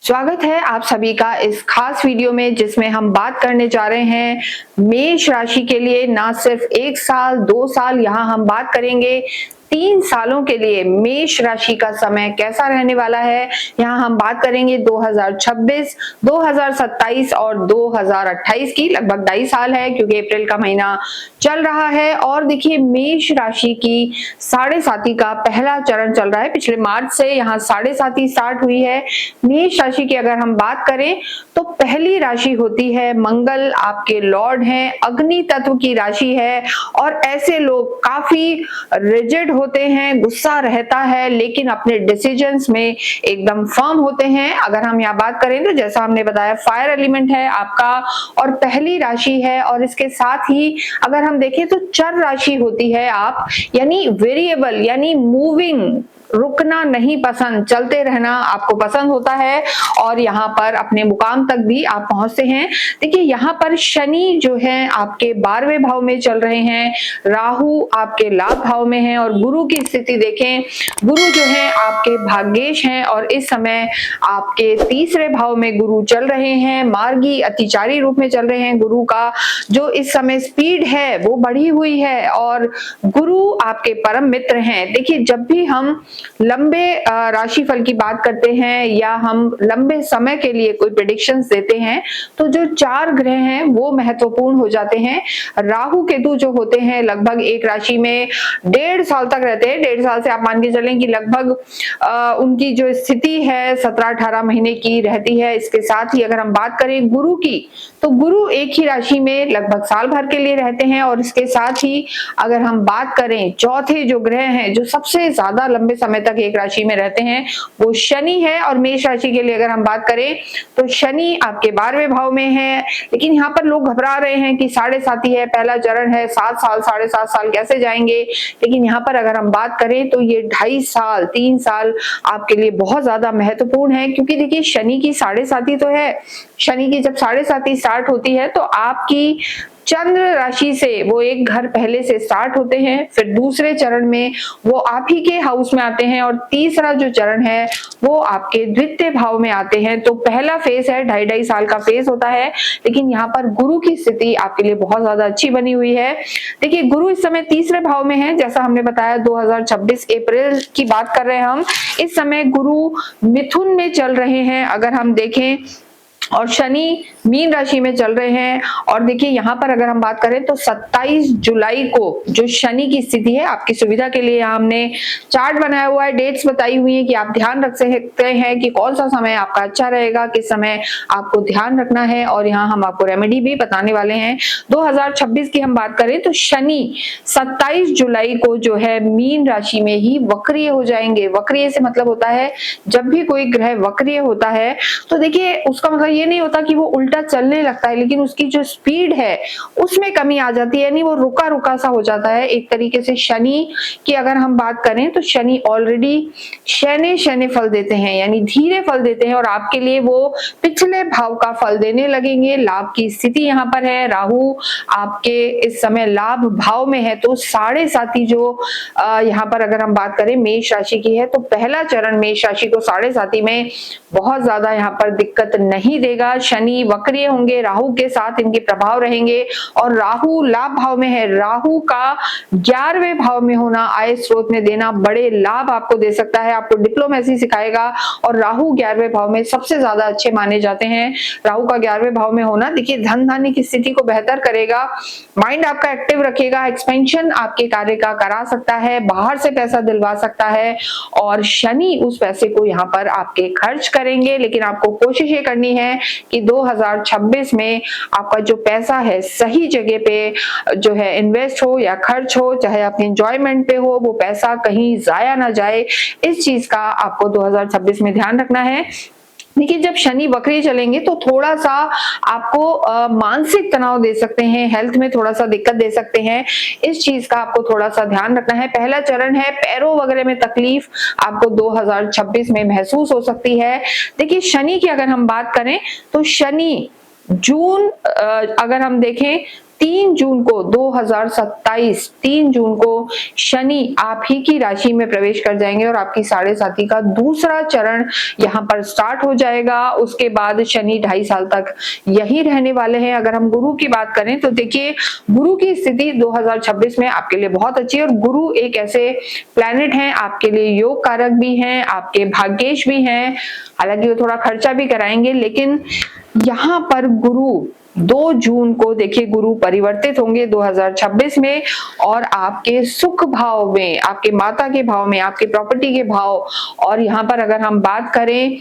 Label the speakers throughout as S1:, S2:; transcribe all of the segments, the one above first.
S1: स्वागत है आप सभी का इस खास वीडियो में जिसमें हम बात करने जा रहे हैं मेष राशि के लिए। ना सिर्फ 1 साल 2 साल, यहाँ हम बात करेंगे 3 सालों के लिए मेष राशि का समय कैसा रहने वाला है। यहाँ हम बात करेंगे 2026, 2027 और 2028 की। लगभग 2.5 साल है क्योंकि अप्रैल का महीना चल रहा है। और देखिए मेष राशि की साढ़े साती का पहला चरण चल रहा है। पिछले मार्च से यहाँ साढ़े साती स्टार्ट हुई है। मेष राशि की अगर हम बात करें तो पहली राशि होती है मंगल, आपके लॉर्ड हैं, अग्नि तत्व की राशि है। और ऐसे लोग काफी रिजिड होते हैं, गुस्सा रहता है, लेकिन अपने डिसीजंस में एकदम फर्म होते हैं। अगर हम यहाँ बात करें तो जैसा हमने बताया फायर एलिमेंट है आपका और पहली राशि है। और इसके साथ ही अगर हम देखें तो चर राशि होती है आप, यानी वेरिएबल, यानी मूविंग, रुकना नहीं पसंद, चलते रहना आपको पसंद होता है और यहाँ पर अपने मुकाम तक भी आप पहुंचते हैं। देखिए यहाँ पर शनि जो है आपके 12वें भाव में चल रहे हैं, राहु आपके लाभ भाव में है और गुरु की स्थिति देखें, गुरु जो है आपके भाग्येश हैं और इस समय आपके 3रे भाव में गुरु चल रहे हैं। मार्गी अतिचारी रूप में चल रहे हैं। गुरु का जो इस समय स्पीड है वो बढ़ी हुई है और गुरु आपके परम मित्र हैं। देखिए जब भी हम लंबे राशिफल की बात करते हैं या हम लंबे समय के लिए कोई प्रेडिक्शंस देते हैं तो जो 4 ग्रह हैं वो महत्वपूर्ण हो जाते हैं। राहु केतु जो होते हैं लगभग एक राशि में 1.5 साल तक रहते हैं। 1.5 साल से आप मान के चलें कि लगभग उनकी जो स्थिति है 17-18 महीने की रहती है। इसके साथ ही अगर हम बात करें गुरु की तो गुरु एक ही राशि में लगभग साल भर के लिए रहते हैं। और इसके साथ ही अगर हम बात करें चौथे जो ग्रह हैं जो सबसे ज्यादा लंबे समय तक एक राशि में रहते हैं वो शनि है। और मेष राशि के लिए अगर हम बात करें तो शनि आपके 12वें भाव में है। लेकिन यहाँ पर लोग घबरा रहे हैं कि साढ़े साती है, पहला चरण है, 7 साल 7.5 साल कैसे जाएंगे। लेकिन यहाँ पर अगर हम बात करें तो ये 2.5 साल 3 साल आपके लिए बहुत ज्यादा महत्वपूर्ण है। क्योंकि देखिए शनि की साढ़े साती तो है, शनि की जब साढ़े साती स्टार्ट होती है तो आपकी चंद्र राशि से वो एक घर पहले से स्टार्ट होते हैं, फिर दूसरे चरण में वो आप ही के हाउस में आते हैं और तीसरा जो चरण है वो आपके द्वितीय भाव में आते हैं। तो पहला फेज है 2.5 साल का फेज होता है। लेकिन यहाँ पर गुरु की स्थिति आपके लिए बहुत ज्यादा अच्छी बनी हुई है। देखिए गुरु इस समय 3रे भाव में है, जैसा हमने बताया 2026 अप्रैल की बात कर रहे हैं हम। इस समय गुरु मिथुन में चल रहे हैं अगर हम देखें, और शनि मीन राशि में चल रहे हैं। और देखिए यहाँ पर अगर हम बात करें तो 27 जुलाई को जो शनि की स्थिति है, आपकी सुविधा के लिए हमने चार्ट बनाया हुआ है, डेट्स बताई हुई है कि आप ध्यान रख सकते हैं कि कौन सा समय आपका अच्छा रहेगा, किस समय आपको ध्यान रखना है। और यहाँ हम आपको रेमेडी भी बताने वाले हैं। 2026 की हम बात करें तो शनि 27 जुलाई को जो है मीन राशि में ही वक्रीय हो जाएंगे। वक्रीय से मतलब होता है जब भी कोई ग्रह वक्रीय होता है तो देखिए उसका मतलब ये नहीं होता कि वो उल्टा चलने लगता है, लेकिन उसकी जो स्पीड है उसमें कमी आ जाती है, यानी वो रुका रुका सा हो जाता है एक तरीके से। शनि की अगर हम बात करें तो शनि ऑलरेडी शनि फल देते हैं, यानी धीरे फल देते हैं और आपके लिए वो पिछले भाव का फल देने लगेंगे। लाभ की स्थिति यहाँ पर है, राहु आपके इस समय लाभ भाव में है। तो साढ़े साती जो यहाँ पर अगर हम बात करें मेष राशि की है तो पहला चरण मेष राशि को साढ़े साती में बहुत ज्यादा यहाँ पर दिक्कत नहीं देगा। शनि वक्रीय होंगे, राहु के साथ इनके प्रभाव रहेंगे और राहु लाभ भाव में है। राहु का 11वें भाव में होना आय स्रोत में देना बड़े लाभ आपको दे सकता है, आपको डिप्लोमेसी सिखाएगा। और राहु 11वें भाव में सबसे ज्यादा अच्छे माने जाते हैं। राहु का 11वें भाव में होना देखिए धन धान्य की स्थिति को बेहतर करेगा, माइंड आपका एक्टिव रखेगा, एक्सपेंशन आपके कार्य का करा सकता है, बाहर से पैसा दिलवा सकता है और शनि उस पैसे को यहाँ पर आपके खर्च करेंगे। लेकिन आपको कोशिश ये करनी है कि 2026 में आपका जो पैसा है सही जगह पे जो है इन्वेस्ट हो या खर्च हो, चाहे आपके एंजॉयमेंट पे हो, वो पैसा कहीं जाया ना जाए। इस चीज का आपको 2026 में ध्यान रखना है। देखिए जब शनि वक्री चलेंगे तो थोड़ा सा आपको मानसिक तनाव दे सकते हैं, हेल्थ में थोड़ा सा दिक्कत दे सकते हैं। इस चीज का आपको थोड़ा सा ध्यान रखना है। पहला चरण है, पैरों वगैरह में तकलीफ आपको 2026 में महसूस हो सकती है। देखिए शनि की अगर हम बात करें तो शनि जून अगर हम देखें 3 जून को 2027 3 जून को शनि आप ही की राशि में प्रवेश कर जाएंगे और आपकी साढ़े साथी का दूसरा चरण यहाँ पर स्टार्ट हो जाएगा। उसके बाद शनि 2.5 साल तक यही रहने वाले हैं। अगर हम गुरु की बात करें तो देखिए गुरु की स्थिति 2026 में आपके लिए बहुत अच्छी है और गुरु एक ऐसे प्लैनेट हैं आपके लिए योग कारक भी हैं, आपके भाग्येश भी हैं। हालांकि वो थोड़ा खर्चा भी कराएंगे, लेकिन यहाँ पर गुरु 2 जून को देखिए गुरु परिवर्तित होंगे 2026 में और आपके सुख भाव में, आपके माता के भाव में, आपके प्रॉपर्टी के भाव, और यहाँ पर अगर हम बात करें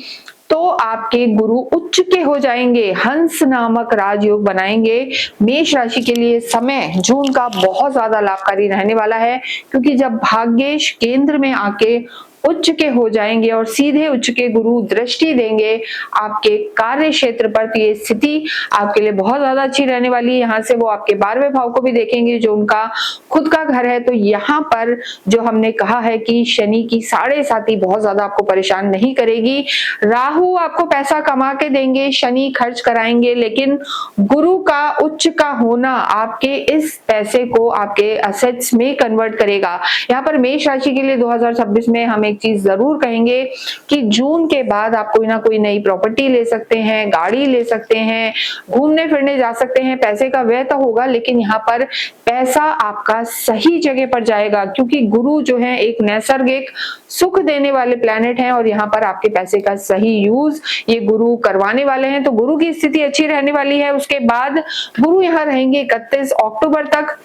S1: तो आपके गुरु उच्च के हो जाएंगे, हंस नामक राजयोग बनाएंगे। मेष राशि के लिए समय जून का बहुत ज्यादा लाभकारी रहने वाला है, क्योंकि जब भाग्येश केंद्र में आके उच्च के हो जाएंगे और सीधे उच्च के गुरु दृष्टि देंगे आपके कार्य क्षेत्र पर, तो ये स्थिति आपके लिए बहुत ज्यादा अच्छी रहने वाली है। यहाँ से वो आपके 12वें भाव को भी देखेंगे जो उनका खुद का घर है। तो यहाँ पर जो हमने कहा है कि शनि की साढ़े साथी बहुत ज्यादा आपको परेशान नहीं करेगी। राहु आपको पैसा कमा के देंगे, शनि खर्च कराएंगे, लेकिन गुरु का उच्च का होना आपके इस पैसे को आपके असेट्स में कन्वर्ट करेगा। यहाँ पर मेष राशि के लिए 2026 में हम एक चीज जरूर कहेंगे कि जून के बाद आप कोई ना कोई नई प्रॉपर्टी ले सकते हैं, गाड़ी ले सकते हैं, घूमने फिरने जा सकते हैं। पैसे का व्यय तो होगा, लेकिन यहाँ पर पैसा आपका सही जगह पर जाएगा, क्योंकि गुरु जो है एक नैसर्गिक सुख देने वाले प्लैनेट हैं और यहाँ पर आपके पैसे का सही यूज ये गुरु करवाने वाले हैं। तो गुरु की स्थिति अच्छी रहने वाली है। उसके बाद गुरु यहाँ रहेंगे 31 अक्टूबर तक।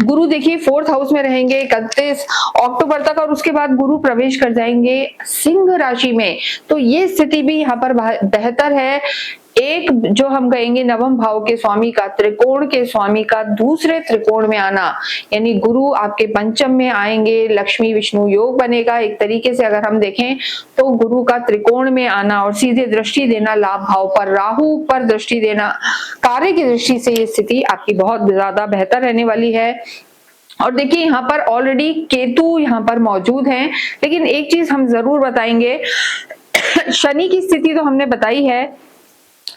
S1: गुरु देखिए 4th हाउस में रहेंगे 31 अक्टूबर तक और उसके बाद गुरु प्रवेश कर जाएंगे सिंह राशि में। तो ये स्थिति भी यहाँ पर बेहतर है। एक जो हम कहेंगे नवम भाव के स्वामी का, त्रिकोण के स्वामी का दूसरे त्रिकोण में आना, यानी गुरु आपके पंचम में आएंगे, लक्ष्मी विष्णु योग बनेगा। एक तरीके से अगर हम देखें तो गुरु का त्रिकोण में आना और सीधे दृष्टि देना लाभ भाव पर, राहु पर दृष्टि देना, कार्य की दृष्टि से ये स्थिति आपकी बहुत ज्यादा बेहतर रहने वाली है। और देखिए यहाँ पर ऑलरेडी केतु यहाँ पर मौजूद हैं, लेकिन एक चीज हम जरूर बताएंगे, शनि की स्थिति तो हमने बताई है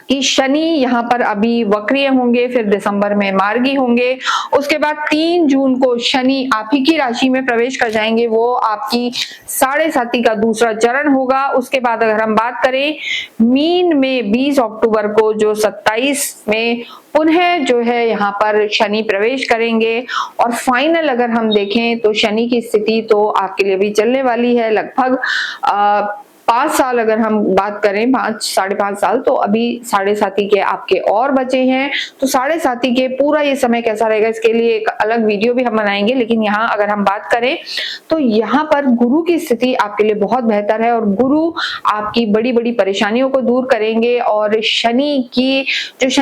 S1: कि शनि यहाँ पर अभी वक्रीय होंगे, फिर दिसंबर में मार्गी होंगे। उसके बाद 3 जून को शनि आप ही की राशि में प्रवेश कर जाएंगे, वो आपकी साढ़े साथी का दूसरा चरण होगा। उसके बाद अगर हम बात करें मीन में 20 अक्टूबर को जो 27 में पुनः जो है यहाँ पर शनि प्रवेश करेंगे। और फाइनल अगर हम देखें तो शनि की स्थिति तो आपके लिए भी चलने वाली है लगभग 5 साल। अगर हम बात करें 5-5.5 साल, तो अभी साढ़े साथी के आपके और बचे हैं। तो साढ़े साथी के पूरा ये समय कैसा रहेगा इसके लिए एक अलग वीडियो भी हम बनाएंगे। लेकिन यहाँ अगर हम बात करें तो यहाँ पर गुरु की स्थिति आपके लिए बहुत बेहतर है और गुरु आपकी बड़ी बड़ी परेशानियों को दूर करेंगे और शनि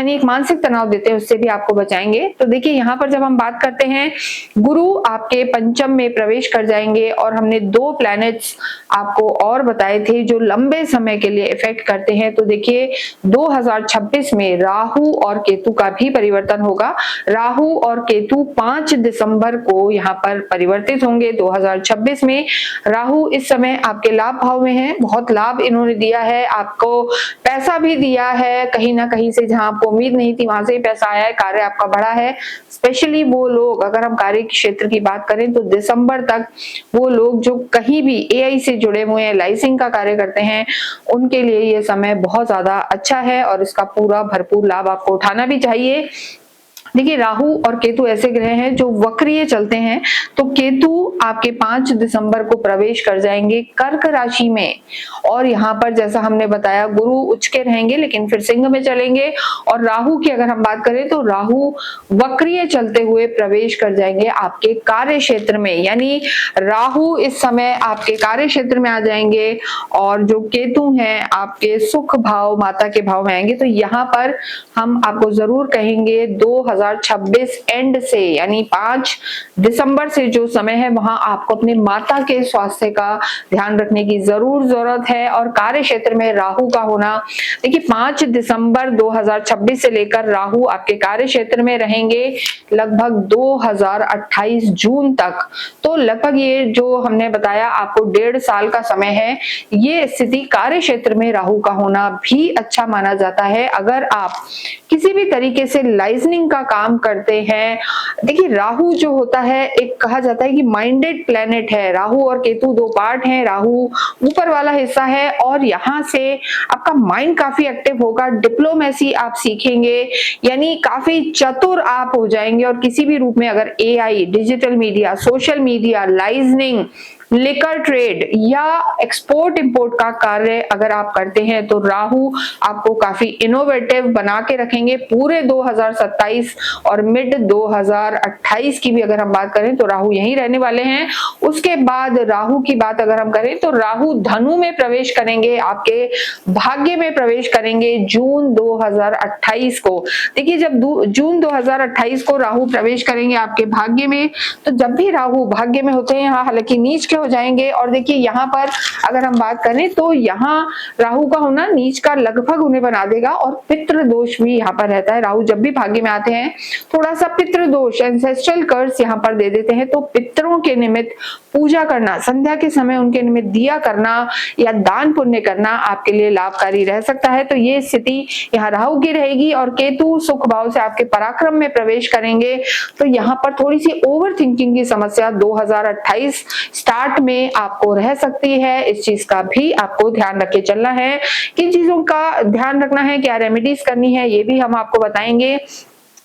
S1: एक मानसिक तनाव देते हैं उससे भी आपको बचाएंगे। तो देखिए यहाँ पर जब हम बात करते हैं गुरु आपके पंचम में प्रवेश कर जाएंगे और हमने 2 प्लैनेट्स आपको और बताए थे जो लंबे समय के लिए इफेक्ट करते हैं। तो देखिए 2026 में राहु और केतु का भी परिवर्तन होगा। राहु और केतु 5 दिसंबर को यहाँ पर परिवर्तित होंगे 2026 में। राहु इस समय आपके लाभ भाव में है, बहुत लाभ इन्होंने दिया है, आपको पैसा भी दिया है, कहीं ना कहीं से जहां आपको उम्मीद नहीं थी वहां से पैसा आया है, कार्य आपका बढ़ा है। स्पेशली वो लोग, अगर हम कार्य क्षेत्र की बात करें तो दिसंबर तक वो लोग जो कहीं भी एआई से जुड़े हुए हैं, लाइसेंसिंग का कार्य करते हैं, उनके लिए ये समय बहुत ज्यादा अच्छा है और इसका पूरा भरपूर लाभ आपको उठाना भी चाहिए। देखिए राहु और केतु ऐसे ग्रह हैं जो वक्रीय चलते हैं। तो केतु आपके 5 दिसंबर को प्रवेश कर जाएंगे कर्क राशि में और यहाँ पर जैसा हमने बताया गुरु उच्च के रहेंगे लेकिन फिर सिंह में चलेंगे। और राहु की अगर हम बात करें तो राहु वक्रीय चलते हुए प्रवेश कर जाएंगे आपके कार्य क्षेत्र में, यानी राहु इस समय आपके कार्य क्षेत्र में आ जाएंगे और जो केतु हैं आपके सुख भाव, माता के भाव में आएंगे। तो यहाँ पर हम आपको जरूर कहेंगे 2026 एंड से, यानी 5 दिसंबर से जो समय है वहां आपको अपने माता के स्वास्थ्य का ध्यान रखने की जरूरत है। और कार्य क्षेत्र में राहु का होना, देखिए 5 दिसंबर 2026 से लेकर राहु आपके कार्य क्षेत्र में रहेंगे लगभग 2028 जून तक। तो लगभग ये जो हमने बताया आपको 1.5 साल का समय है। ये स्थिति कार्य क्षेत्र में राहु का होना भी अच्छा माना जाता है। अगर आप किसी भी तरीके से लाइजनिंग का काम करते हैं। देखिए राहु जो होता है, एक कहा जाता है कि माइंडेड प्लेनेट है। राहु और केतु दो पार्ट हैं। राहु ऊपर वाला हिस्सा है और यहाँ से आपका माइंड काफी एक्टिव होगा, डिप्लोमेसी आप सीखेंगे, यानी काफी चतुर आप हो जाएंगे। और किसी भी रूप में अगर AI, digital media, social media, liaisoning, liquor trade या एक्सपोर्ट इंपोर्ट का कार्य अगर आप करते हैं तो राहु आपको काफी इनोवेटिव बना के रखेंगे। पूरे 2027 और मिड 2028 की भी अगर हम बात करें तो राहु यहीं रहने वाले हैं। उसके बाद राहु की बात अगर हम करें तो राहु धनु में प्रवेश करेंगे, आपके भाग्य में प्रवेश करेंगे जून 2028 को। देखिए जब जून 2028 को राहु प्रवेश करेंगे आपके भाग्य में, तो जब भी राहु भाग्य में होते हैं यहाँ हालांकि नीच के हो जाएंगे। और देखिए यहाँ पर अगर हम बात करें तो यहाँ राहु का होना नीच का लगभग उन्हें बना देगा और पितृ दोष भी यहाँ पर रहता है। राहु जब भी भाग्य में आते हैं थोड़ा सा पितृ दोष, एंसेस्ट्रल कर्स यहाँ पर दे देते हैं। तो पितरों के निमित्त पूजा करना, संध्या के समय उनके निमित्त दिया करना या दान पुण्य करना आपके लिए लाभकारी रह सकता है। तो ये स्थिति यहाँ राहु की रहेगी। और केतु सुख भाव से आपके पराक्रम में प्रवेश करेंगे, तो यहाँ पर थोड़ी सी ओवर थिंकिंग की समस्या 2028 स्टार्ट में आपको रह सकती है। इस चीज का भी आपको ध्यान रख के चलना है। किन चीजों का ध्यान रखना है, क्या रेमेडीज करनी है, ये भी हम आपको बताएंगे।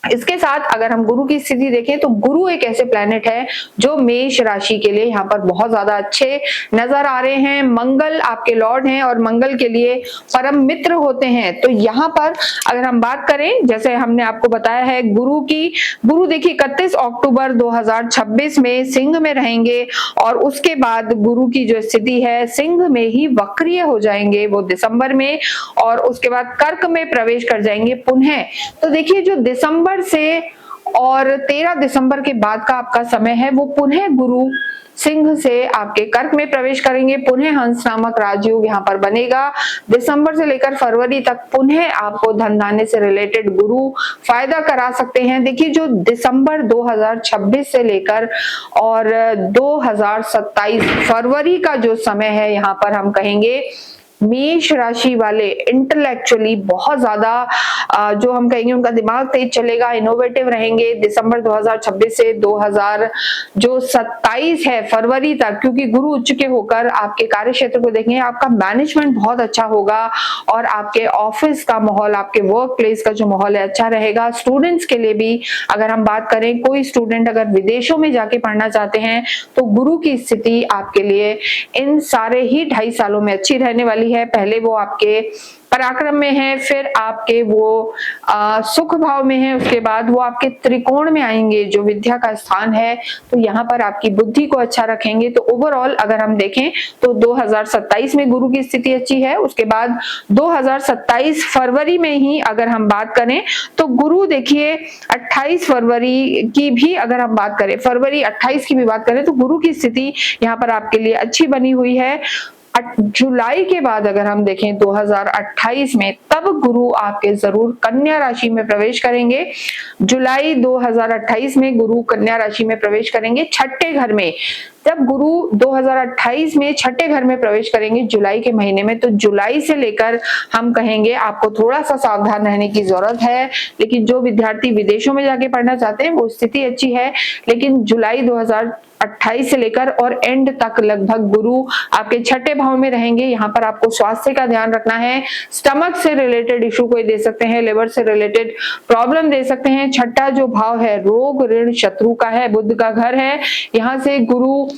S1: इसके साथ अगर हम गुरु की स्थिति देखें तो गुरु एक ऐसे प्लैनेट है जो मेष राशि के लिए यहाँ पर बहुत ज्यादा अच्छे नजर आ रहे हैं। मंगल आपके लॉर्ड हैं और मंगल के लिए परम मित्र होते हैं। तो यहाँ पर अगर हम बात करें, जैसे हमने आपको बताया है गुरु देखिए 31 अक्टूबर 2026 में सिंह में रहेंगे और उसके बाद गुरु की जो स्थिति है सिंह में ही वक्रीय हो जाएंगे वो दिसंबर में, और उसके बाद कर्क में प्रवेश कर जाएंगे पुनः। तो देखिए जो दिसंबर से और 13 दिसंबर के बाद का आपका समय है वो पुनः गुरु सिंह से आपके कर्क में प्रवेश करेंगे। पुनः हंस नामक राजयोग यहाँ पर बनेगा। दिसंबर से लेकर फरवरी तक पुनः आपको धन धान्य से रिलेटेड गुरु फायदा करा सकते हैं। देखिए जो दिसंबर 2026 से लेकर और 2027 फरवरी का जो समय है यहाँ पर हम कहेंगे मेष राशि वाले इंटेलेक्चुअली बहुत ज्यादा जो हम कहेंगे उनका दिमाग तेज चलेगा, इनोवेटिव रहेंगे। दिसंबर 2026 से 2027 है फरवरी तक, क्योंकि गुरु उच्च के होकर आपके कार्य क्षेत्र को देखेंगे, आपका मैनेजमेंट बहुत अच्छा होगा और आपके ऑफिस का माहौल, आपके वर्क प्लेस का जो माहौल है अच्छा रहेगा। स्टूडेंट्स के लिए भी अगर हम बात करें, कोई स्टूडेंट अगर विदेशों में जाके पढ़ना चाहते हैं तो गुरु की स्थिति आपके लिए इन सारे ही 2.5 सालों में अच्छी रहने वाली है। पहले वो आपके पराक्रम में है, फिर आपके वो सुख भाव में है, उसके बाद वो आपके त्रिकोण में आएंगे जो विद्या का स्थान है। तो यहाँ पर आपकी बुद्धि को अच्छा रखेंगे। तो ओवरऑल अगर हम देखें तो 2027 में गुरु की स्थिति अच्छी है। उसके बाद 2027 फरवरी में ही अगर हम बात करें तो गुरु देखिए 28 फरवरी की भी अगर हम बात करें, फरवरी 28 की भी बात करें तो गुरु की स्थिति यहाँ पर आपके लिए अच्छी बनी हुई है। जुलाई के बाद अगर हम देखें 2028 में, तब गुरु आपके जरूर कन्या राशि में प्रवेश करेंगे। जुलाई 2028 में गुरु कन्या राशि में प्रवेश करेंगे छठे घर में। जब गुरु 2028 में छठे घर में प्रवेश करेंगे जुलाई के महीने में, तो जुलाई से लेकर हम कहेंगे आपको थोड़ा सा सावधान रहने की जरूरत है। लेकिन जो विद्यार्थी विदेशों में जाके पढ़ना चाहते हैं वो स्थिति अच्छी है। लेकिन जुलाई 2028 से लेकर और एंड तक लगभग गुरु आपके छठे भाव में रहेंगे। यहाँ पर आपको स्वास्थ्य का ध्यान रखना है। स्टमक से रिलेटेड इशू कोई दे सकते हैं, लिवर से रिलेटेड प्रॉब्लम दे सकते हैं। छठा जो भाव है रोग ऋण शत्रु का है, बुध का घर है। यहाँ से गुरु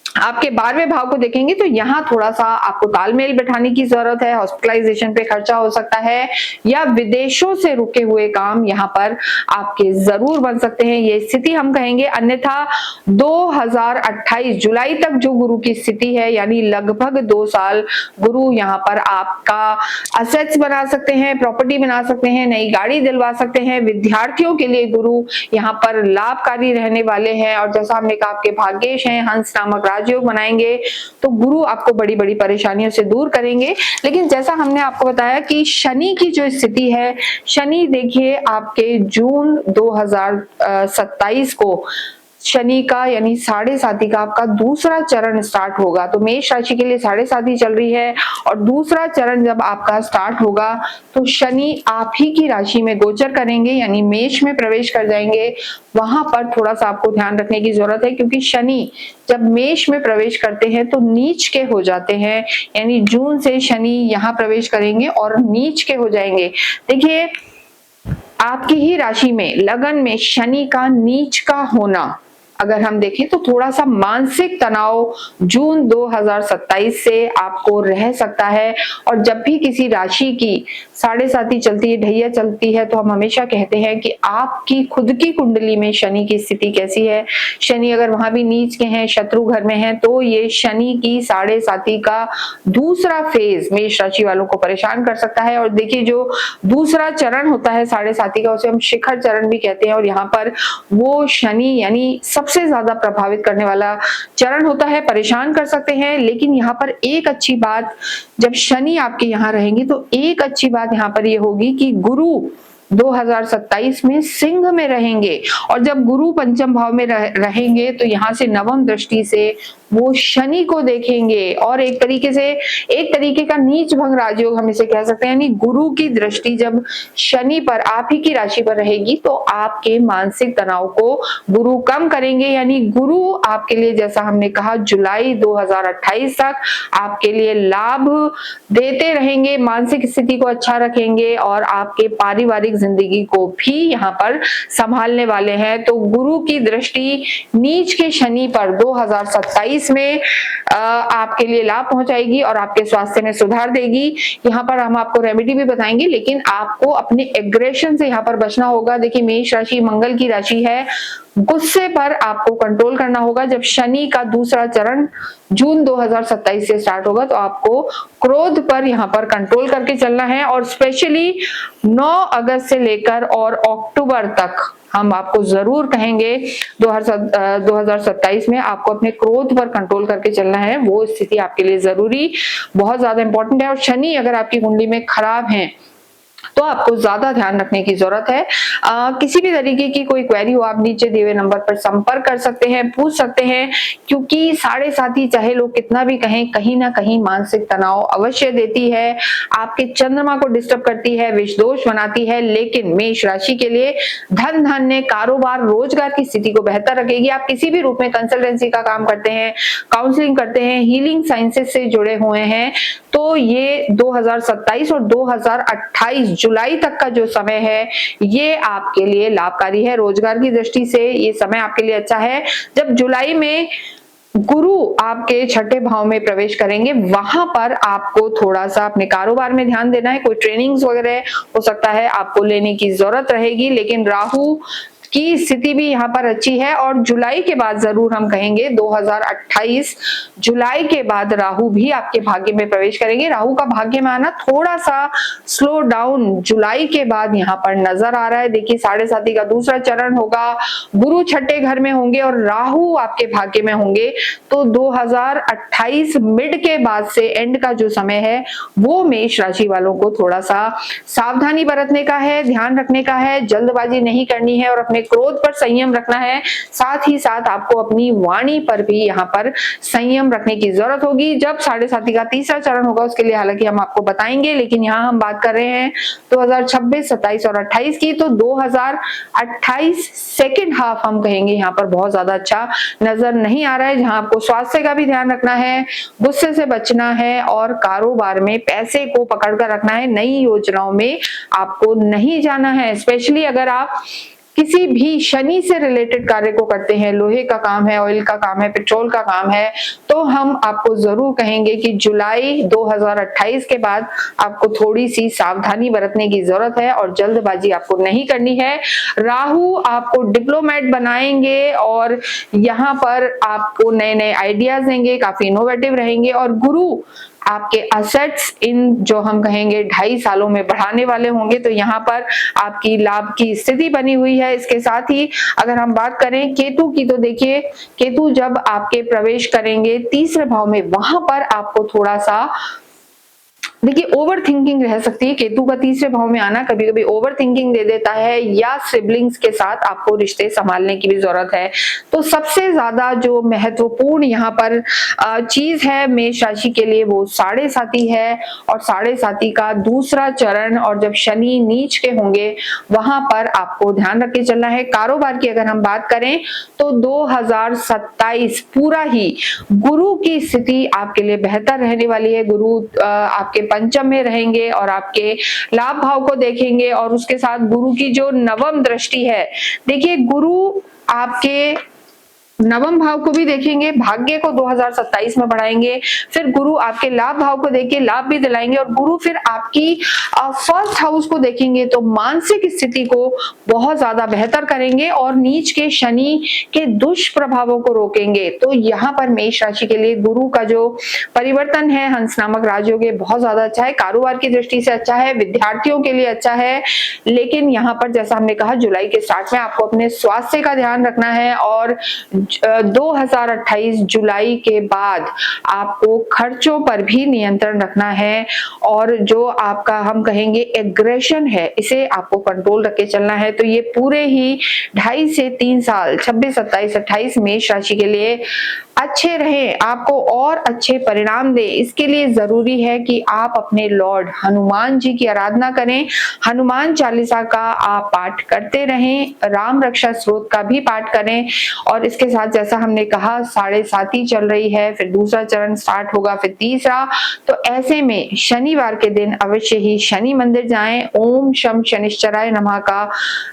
S1: आपके 12वें भाव को देखेंगे तो यहाँ थोड़ा सा आपको तालमेल बैठाने की जरूरत है। हॉस्पिटलाइजेशन पे खर्चा हो सकता है या विदेशों से रुके हुए काम यहाँ पर आपके जरूर बन सकते हैं, ये स्थिति हम कहेंगे। अन्यथा 2028 जुलाई तक जो गुरु की स्थिति है, यानी लगभग 2 साल गुरु यहाँ पर आपका असेट्स बना सकते हैं, प्रॉपर्टी बना सकते हैं, नई गाड़ी दिलवा सकते हैं। विद्यार्थियों के लिए गुरु यहाँ पर लाभकारी रहने वाले हैं। और जैसा हमने कहा आपके भाग्येश हैं, हंस नामक राजयोग बनाएंगे, तो गुरु आपको बड़ी बड़ी परेशानियों से दूर करेंगे। लेकिन जैसा हमने आपको बताया कि शनि की जो स्थिति है, शनि देखिए आपके जून 2027 को शनि का यानी साढ़े साथी का आपका दूसरा चरण स्टार्ट होगा। तो मेष राशि के लिए साढ़े साथी चल रही है और दूसरा चरण जब आपका स्टार्ट होगा तो शनि आप ही की राशि में गोचर करेंगे यानी मेष में प्रवेश कर जाएंगे। वहां पर थोड़ा सा आपको ध्यान रखने की जरूरत है क्योंकि शनि जब मेष में प्रवेश करते हैं तो नीच के हो जाते हैं, यानी जून से शनि यहाँ प्रवेश करेंगे और नीच के हो जाएंगे। देखिए आपकी ही राशि में लगन में शनि का नीच का होना अगर हम देखें तो थोड़ा सा मानसिक तनाव जून 2027 से आपको रह सकता है। और जब भी किसी राशि की साढ़े साथी चलती है, ढैया चलती है, तो हम हमेशा कहते हैं कि आपकी खुद की कुंडली में शनि की स्थिति कैसी है। शनि अगर वहां भी नीच के हैं, शत्रु घर में है, तो ये शनि की साढ़े साथी का दूसरा फेज मेष राशि वालों को परेशान कर सकता है। और देखिए जो दूसरा चरण होता है साढ़े साथी का उसे हम शिखर चरण भी कहते हैं और यहाँ पर वो शनि यानी सबसे ज्यादा प्रभावित करने वाला चरण होता है, परेशान कर सकते हैं। लेकिन यहाँ पर एक अच्छी बात, जब शनि आपके यहाँ रहेंगे तो एक अच्छी बात यहाँ पर ये होगी कि गुरु 2027 में सिंह में रहेंगे और जब गुरु पंचम भाव में रहेंगे तो यहाँ से नवम दृष्टि से वो शनि को देखेंगे और एक तरीके का नीच भंग राजयोग हम इसे कह सकते हैं। यानी गुरु की दृष्टि जब शनि पर आप ही की राशि पर रहेगी तो आपके मानसिक तनाव को गुरु कम करेंगे। यानी गुरु आपके लिए जैसा हमने कहा जुलाई 2028 तक आपके लिए लाभ देते रहेंगे, मानसिक स्थिति को अच्छा रखेंगे और आपके पारिवारिक जिंदगी को भी यहाँ पर संभालने वाले हैं। तो गुरु की दृष्टि नीच के शनि पर 2027 में आपके लिए लाभ पहुंचाएगी और आपके स्वास्थ्य में सुधार देगी। यहाँ पर हम आपको रेमेडी भी बताएंगे, लेकिन आपको अपने एग्रेशन से यहाँ पर बचना होगा। देखिए मेष राशि मंगल की राशि है, गुस्से पर आपको कंट्रोल करना होगा। जब शनि का दूसरा चरण जून 2027 से स्टार्ट होगा तो आपको क्रोध पर यहाँ पर कंट्रोल करके चलना है और स्पेशली 9 अगस्त से लेकर और अक्टूबर तक हम आपको जरूर कहेंगे 2027 में आपको अपने क्रोध पर कंट्रोल करके चलना है। वो स्थिति आपके लिए जरूरी बहुत ज्यादा इंपॉर्टेंट है। और शनि अगर आपकी कुंडली में खराब है तो आपको ज्यादा ध्यान रखने की जरूरत है। किसी भी तरीके की कोई क्वेरी हो आप नीचे दिए हुए नंबर पर संपर्क कर सकते हैं, पूछ सकते हैं, क्योंकि साढ़े साथी चाहे लोग कितना भी कहें कहीं ना कहीं मानसिक तनाव अवश्य देती है, आपके चंद्रमा को डिस्टर्ब करती है, विष दोष बनाती है। लेकिन मेष राशि के लिए धन धान्य कारोबार रोजगार की स्थिति को बेहतर रखेगी। आप किसी भी रूप में कंसल्टेंसी का काम करते हैं, काउंसलिंग करते हैं, हीलिंग साइंसेस से जुड़े हुए हैं, तो ये 2027 और 2028 जुलाई तक का जो समय है ये आपके लिए लाभकारी है। रोजगार की दृष्टि से ये समय आपके लिए अच्छा है। जब जुलाई में गुरु आपके छठे भाव में प्रवेश करेंगे वहां पर आपको थोड़ा सा अपने कारोबार में ध्यान देना है। कोई ट्रेनिंग्स वगैरह हो सकता है आपको लेने की जरूरत रहेगी, लेकिन राहु की स्थिति भी यहाँ पर अच्छी है। और जुलाई के बाद जरूर हम कहेंगे 2028 जुलाई के बाद राहु भी आपके भाग्य में प्रवेश करेंगे। राहु का भाग्य में आना थोड़ा सा स्लो डाउन जुलाई के बाद यहाँ पर नजर आ रहा है। देखिए साढ़े साथी का दूसरा चरण होगा, गुरु छठे घर में होंगे और राहु आपके भाग्य में होंगे, तो 2028 मिड के बाद से एंड का जो समय है वो मेष राशि वालों को थोड़ा सा सावधानी बरतने का है, ध्यान रखने का है, जल्दबाजी नहीं करनी है और अपने क्रोध पर संयम रखना है। साथ ही साथ आपको अपनी वाणी पर भी यहाँ पर संयम रखने की जरूरत होगी। जब साढ़े साथी का तीसरा चरण होगा उसके लिए हालांकि हम आपको बताएंगे, लेकिन यहाँ हम बात कर रहे हैं 2026, 27 और 28 की। तो 2028 सेकेंड हाफ हम कहेंगे यहाँ पर बहुत ज्यादा अच्छा नजर नहीं आ रहा है, जहां आपको स्वास्थ्य का भी ध्यान रखना है, गुस्से से बचना है और कारोबार में पैसे को पकड़ कर रखना है। नई योजनाओं में आपको नहीं जाना है। स्पेशली अगर आप किसी भी शनि से रिलेटेड कार्य को करते हैं, लोहे का काम है, ऑयल का काम है, पेट्रोल का काम है, तो हम आपको जरूर कहेंगे कि जुलाई 2028 के बाद आपको थोड़ी सी सावधानी बरतने की जरूरत है और जल्दबाजी आपको नहीं करनी है। राहु आपको डिप्लोमेट बनाएंगे और यहाँ पर आपको नए नए आइडियाज देंगे, काफी इनोवेटिव रहेंगे और गुरु आपके असेट्स इन जो हम कहेंगे 2.5 सालों में बढ़ाने वाले होंगे। तो यहाँ पर आपकी लाभ की स्थिति बनी हुई है। इसके साथ ही अगर हम बात करें केतु की, तो देखिए केतु जब आपके प्रवेश करेंगे तीसरे भाव में, वहां पर आपको थोड़ा सा देखिए ओवर थिंकिंग रह सकती है, केतु का तीसरे भाव में आना कभी कभी ओवर थिंकिंग दे देता है, या सिबलिंग्स के साथ आपको रिश्ते संभालने की भी जरूरत है। तो सबसे ज्यादा जो महत्वपूर्ण यहाँ पर चीज है मेष राशि के लिए वो साढ़े साती है, और साढ़े साती का दूसरा चरण, और जब शनि नीच के होंगे वहां पर आपको ध्यान रख के चलना है। कारोबार की अगर हम बात करें तो 2027 पूरा ही गुरु की स्थिति आपके लिए बेहतर रहने वाली है। गुरु आपके पंचम में रहेंगे और आपके लाभ भाव को देखेंगे, और उसके साथ गुरु की जो नवम दृष्टि है, देखिए गुरु आपके नवम भाव को भी देखेंगे, भाग्य को 2027 में बढ़ाएंगे, फिर गुरु आपके लाभ भाव को देख के लाभ भी दिलाएंगे, और गुरु फिर आपकी फर्स्ट हाउस को देखेंगे तो मानसिक स्थिति को बहुत ज्यादा बेहतर करेंगे और नीच के शनि के दुष्प्रभावों को रोकेंगे। तो यहाँ पर मेष राशि के लिए गुरु का जो परिवर्तन है हंस नामक राजयोग बहुत ज्यादा अच्छा है, कारोबार की दृष्टि से अच्छा है, विद्यार्थियों के लिए अच्छा है। लेकिन यहाँ पर जैसा हमने कहा जुलाई के स्टार्ट में आपको अपने स्वास्थ्य का ध्यान रखना है, और 2028 जुलाई के बाद आपको खर्चों पर भी नियंत्रण रखना है, और जो आपका हम कहेंगे एग्रेशन है इसे आपको कंट्रोल रख के चलना है। तो ये पूरे ही 2.5 से 3 साल 26, 27, 28 मेष राशि के लिए अच्छे रहें, आपको और अच्छे परिणाम दे, इसके लिए जरूरी है कि आप अपने लॉर्ड हनुमान जी की आराधना करें, हनुमान चालीसा का आप पाठ करते रहें, राम रक्षा स्त्रोत का भी पाठ करें, और इसके साथ जैसा हमने कहा साढ़े साती चल रही है, फिर दूसरा चरण स्टार्ट होगा, फिर तीसरा। तो ऐसे में शनिवार के दिन अवश्य ही शनि मंदिर जाएं, ओम शम शनिश्चराय नमः का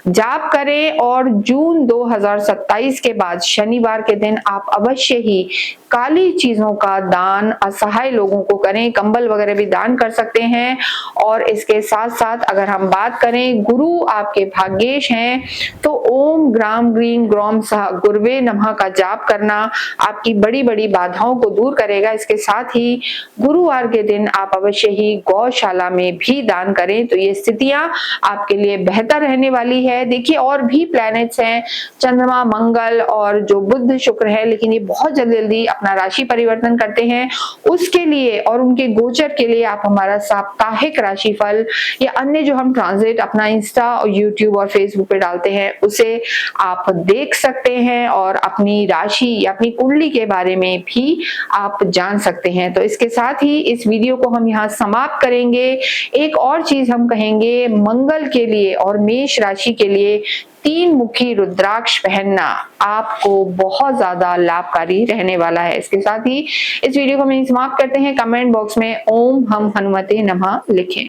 S1: जाप करें, और जून 2027 के बाद शनिवार के दिन आप अवश्य ही काली चीजों का दान असहाय लोगों को करें, कंबल वगैरह भी दान कर सकते हैं। और इसके साथ साथ अगर हम बात करें गुरु आपके भाग्येश हैं तो ओम ग्राम ग्रीम ग्रॉम सह गुरुवे नमः का जाप करना आपकी बड़ी बड़ी बाधाओं को दूर करेगा। इसके साथ ही गुरुवार के दिन आप अवश्य ही गौशाला में भी दान करें, तो ये स्थितियां आपके लिए बेहतर रहने वाली है। देखिए और भी प्लैनेट्स हैं, चंद्रमा, मंगल और जो बुध शुक्र है, लेकिन ये बहुत जल्दी अपना राशि परिवर्तन करते हैं। उसके लिए और उनके गोचर के लिए आप हमारा साप्ताहिक राशिफल या अन्य जो हम ट्रांजिट अपना इंस्टा और यूट्यूब और फेसबुक पे डालते हैं उसे आप देख सकते हैं, और अपनी राशि या अपनी कुंडली के बारे में भी आप जान सकते हैं। तो इसके साथ ही इस वीडियो को हम यहाँ समाप्त करेंगे। एक और चीज हम कहेंगे, मंगल के लिए और मेष राशि के लिए 3 मुखी रुद्राक्ष पहनना आपको बहुत ज्यादा लाभकारी रहने वाला है। इसके साथ ही इस वीडियो को हम समाप्त करते हैं। कमेंट बॉक्स में ओम हम हनुमते नमः लिखें।